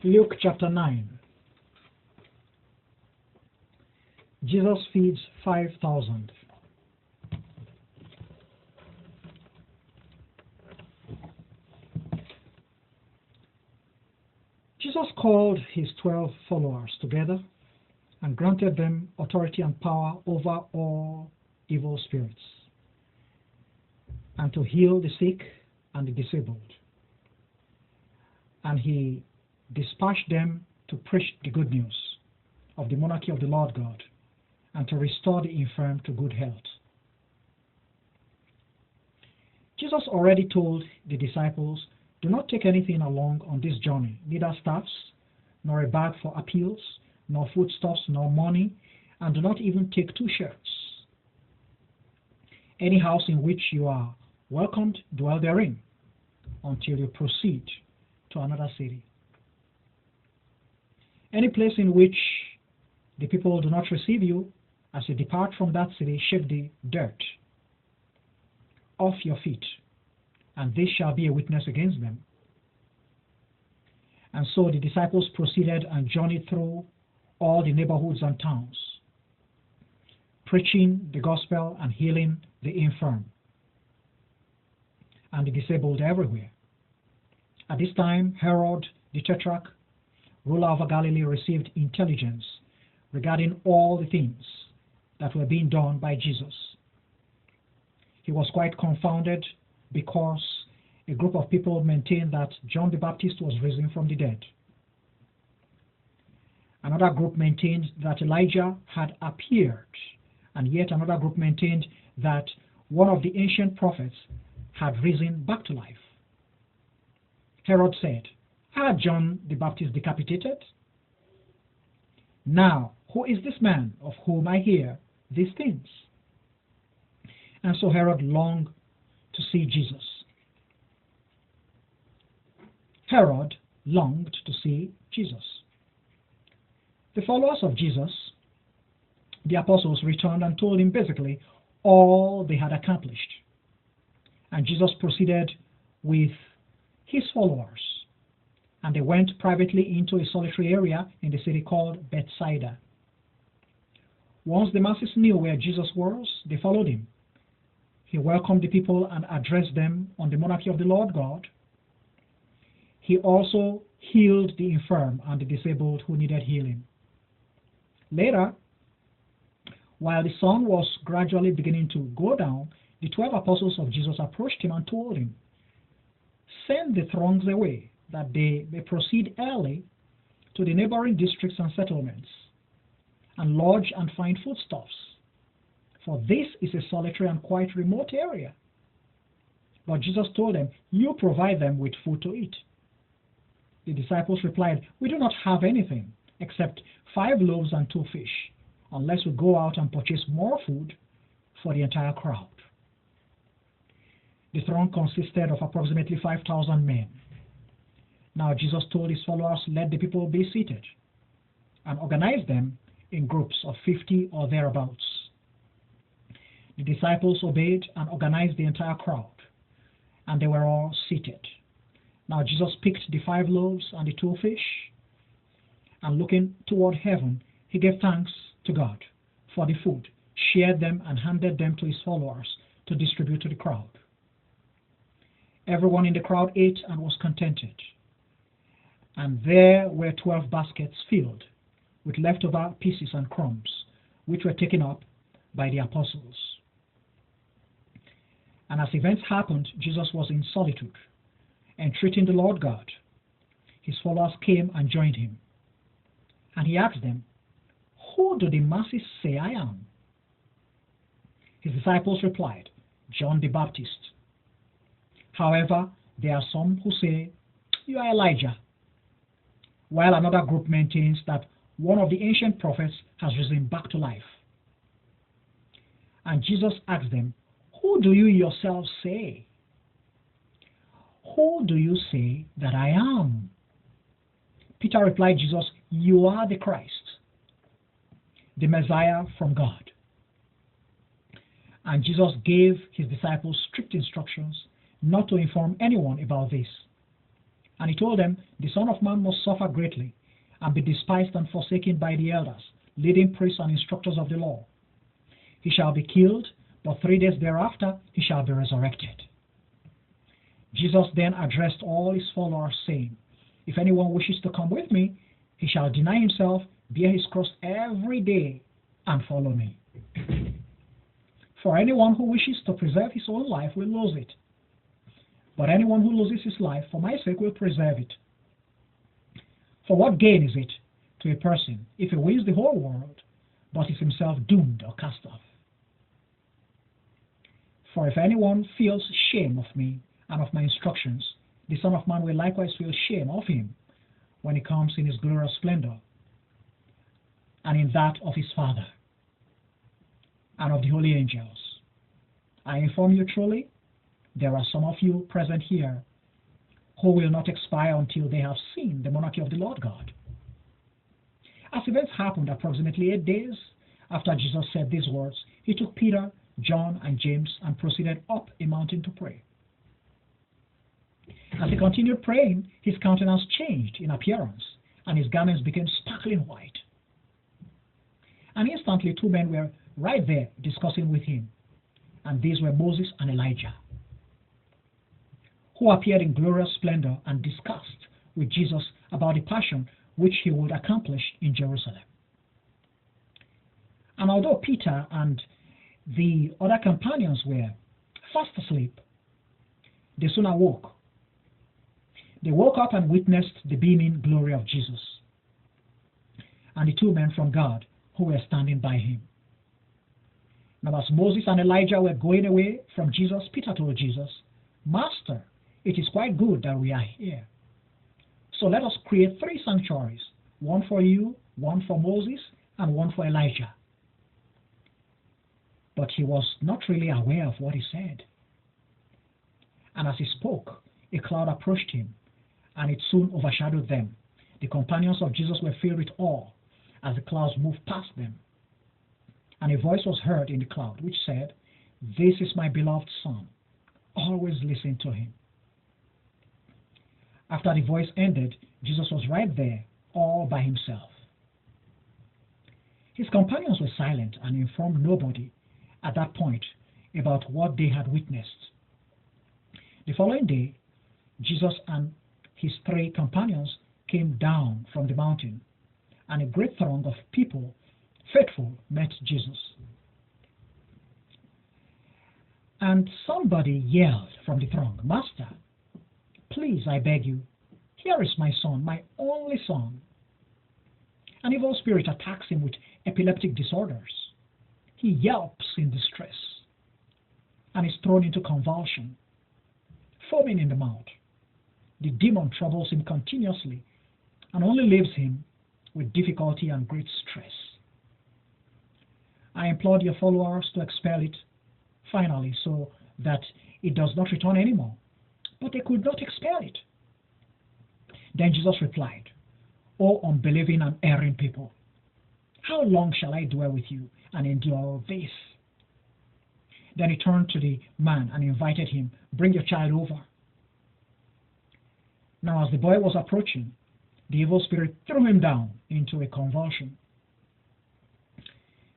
Luke chapter 9. Jesus feeds 5,000. Jesus called his 12 followers together and granted them authority and power over all evil spirits, and to heal the sick and the disabled. And he dispatched them to preach the good news of the monarchy of the Lord God, and to restore the infirm to good health. Jesus already told the disciples, "Do not take anything along on this journey, neither staffs, nor a bag for appeals, nor foodstuffs, nor money, and do not even take 2 shirts. Any house in which you are welcomed, dwell therein, until you proceed to another city. Any place in which the people do not receive you, as you depart from that city, shake the dirt off your feet, and this shall be a witness against them." And so the disciples proceeded and journeyed through all the neighborhoods and towns, preaching the gospel and healing the infirm and the disabled everywhere. At this time, Herod the Tetrarch, ruler over Galilee, received intelligence regarding all the things that were being done by Jesus. He was quite confounded because a group of people maintained that John the Baptist was risen from the dead. Another group maintained that Elijah had appeared, and yet another group maintained that one of the ancient prophets had risen back to life. Herod said, "Had John the Baptist decapitated? Now, who is this man of whom I hear these things?" And so Herod longed to see Jesus. Herod longed to see Jesus. The followers of Jesus, the apostles, returned and told him basically all they had accomplished. And Jesus proceeded with his followers, and they went privately into a solitary area in the city called Bethsaida. Once the masses knew where Jesus was, they followed him. He welcomed the people and addressed them on the monarchy of the Lord God. He also healed the infirm and the disabled who needed healing. Later, while the sun was gradually beginning to go down, the 12 apostles of Jesus approached him and told him, "Send the throngs away, that they may proceed early to the neighboring districts and settlements, and lodge and find foodstuffs, for this is a solitary and quite remote area." But Jesus told them, "You provide them with food to eat." The disciples replied, "We do not have anything except 5 loaves and 2 fish, unless we go out and purchase more food for the entire crowd." The throng consisted of approximately 5,000 men. Now Jesus told his followers, "Let the people be seated," and organize them in groups of 50 or thereabouts. The disciples obeyed and organized the entire crowd, and they were all seated. Now Jesus picked the 5 loaves and the 2 fish, and looking toward heaven, he gave thanks to God for the food, shared them, and handed them to his followers to distribute to the crowd. Everyone in the crowd ate and was contented. And there were 12 baskets filled with leftover pieces and crumbs, which were taken up by the apostles. And as events happened, Jesus was in solitude, entreating the Lord God. His followers came and joined him. And he asked them, "Who do the masses say I am?" His disciples replied, "John the Baptist. However, there are some who say, 'You are Elijah,' while another group maintains that one of the ancient prophets has risen back to life." And Jesus asked them, "Who do you yourselves say? Who do you say that I am?" Peter replied, "Jesus, you are the Christ, the Messiah from God." And Jesus gave his disciples strict instructions not to inform anyone about this. And he told them, the Son of Man must suffer greatly, and be despised and forsaken by the elders, leading priests and instructors of the law. He shall be killed, but 3 days thereafter he shall be resurrected. Jesus then addressed all his followers, saying, if anyone wishes to come with me, he shall deny himself, bear his cross every day, and follow me. For anyone who wishes to preserve his own life will lose it. But anyone who loses his life for my sake will preserve it. For what gain is it to a person if he wins the whole world, but is himself doomed or cast off? For if anyone feels shame of me and of my instructions, the Son of Man will likewise feel shame of him when he comes in his glorious splendor, and in that of his Father, and of the holy angels. I inform you truly, there are some of you present here who will not expire until they have seen the monarchy of the Lord God. As events happened approximately 8 days after Jesus said these words, he took Peter, John, and James and proceeded up a mountain to pray. As he continued praying, his countenance changed in appearance, and his garments became sparkling white. And instantly 2 men were right there discussing with him, and these were Moses and Elijah, who appeared in glorious splendor and discussed with Jesus about the passion which he would accomplish in Jerusalem. And although Peter and the other companions were fast asleep, they soon awoke. They woke up and witnessed the beaming glory of Jesus and the 2 men from God who were standing by him. Now as Moses and Elijah were going away from Jesus, Peter told Jesus, Master, it is quite good that we are here. So let us create 3 sanctuaries, one for you, one for Moses, and one for Elijah. But he was not really aware of what he said. And as he spoke, a cloud approached him, and it soon overshadowed them. The companions of Jesus were filled with awe as the clouds moved past them. And a voice was heard in the cloud which said, This is my beloved Son. Always listen to him. After the voice ended, Jesus was right there, all by himself. His companions were silent and informed nobody at that point about what they had witnessed. The following day, Jesus and his 3 companions came down from the mountain, and a great throng of people, faithful, met Jesus. And somebody yelled from the throng, Master, please, I beg you, here is my son, my only son. An evil spirit attacks him with epileptic disorders. He yelps in distress and is thrown into convulsion, foaming in the mouth. The demon troubles him continuously and only leaves him with difficulty and great stress. I implored your followers to expel it finally so that it does not return anymore, but they could not expel it. Then Jesus replied, O unbelieving and erring people, how long shall I dwell with you and endure all this? Then he turned to the man and invited him, Bring your child over. Now as the boy was approaching, the evil spirit threw him down into a convulsion.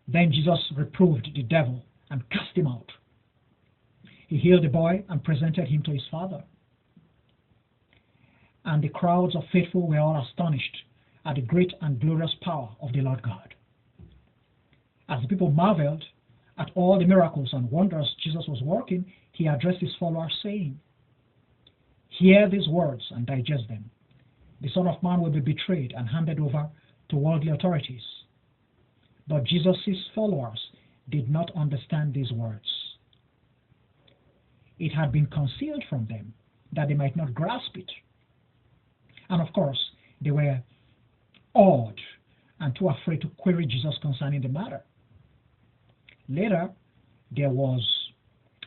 Then Jesus reproved the devil and cast him out. He healed the boy and presented him to his father. And the crowds of faithful were all astonished at the great and glorious power of the Lord God. As the people marveled at all the miracles and wonders Jesus was working, he addressed his followers, saying, Hear these words and digest them. The Son of Man will be betrayed and handed over to worldly authorities. But Jesus' followers did not understand these words. It had been concealed from them that they might not grasp it. And of course, they were awed and too afraid to query Jesus concerning the matter. Later, there was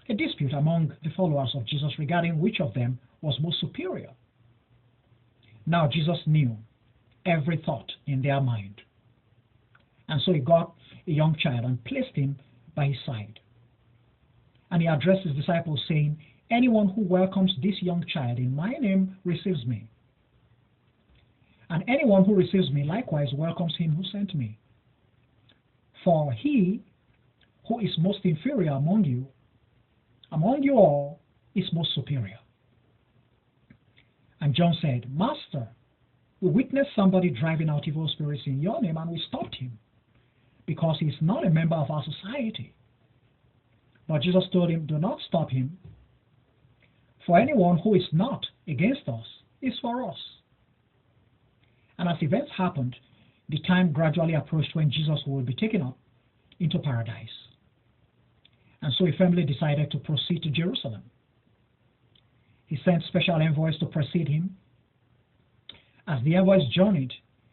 a dispute among the followers of Jesus regarding which of them was most superior. Now Jesus knew every thought in their mind. And so he got a young child and placed him by his side. And he addressed his disciples, saying, Anyone who welcomes this young child in my name receives me. And anyone who receives me likewise welcomes him who sent me. For he who is most inferior among you all, is most superior. And John said, Master, we witnessed somebody driving out evil spirits in your name, and we stopped him, because he is not a member of our society. But Jesus told him, do not stop him, for anyone who is not against us is for us. And as events happened, the time gradually approached when Jesus would be taken up into paradise. And so he firmly decided to proceed to Jerusalem. He sent special envoys to precede him. As the envoys journeyed,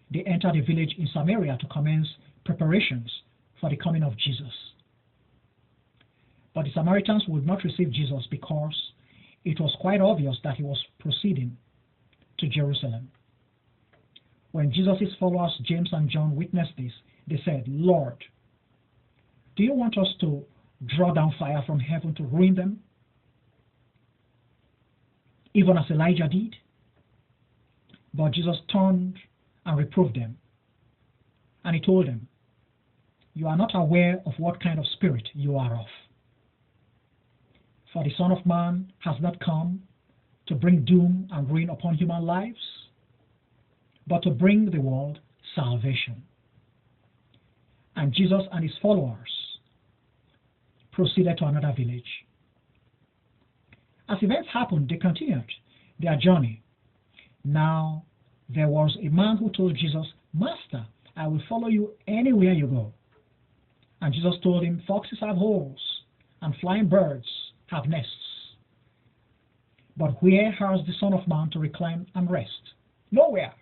they entered a village in Samaria to commence preparations for the coming of Jesus. But the Samaritans would not receive Jesus because it was quite obvious that he was proceeding to Jerusalem. When Jesus' followers, James and John, witnessed this, they said, Lord, do you want us to draw down fire from heaven to ruin them, even as Elijah did? But Jesus turned and reproved them, and he told them, you are not aware of what kind of spirit you are of. For the Son of Man has not come to bring doom and ruin upon human lives, but to bring the world salvation. And Jesus and his followers proceeded to another village. As events happened, they continued their journey. Now there was a man who told Jesus, Master, I will follow you anywhere you go. And Jesus told him, foxes have holes, and flying birds have nests. But where has the Son of Man to recline and rest? Nowhere.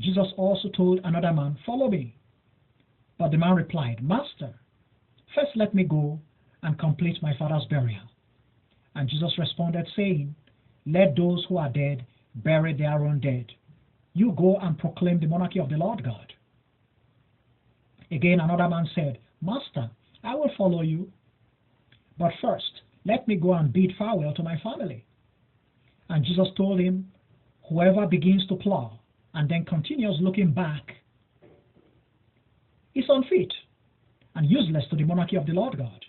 Jesus also told another man, follow me. But the man replied, Master, first let me go and complete my father's burial. And Jesus responded, saying, let those who are dead bury their own dead. You go and proclaim the monarchy of the Lord God. Again another man said, Master, I will follow you, but first let me go and bid farewell to my family. And Jesus told him, whoever begins to plow and then continues looking back is unfit and useless to the monarchy of the Lord God.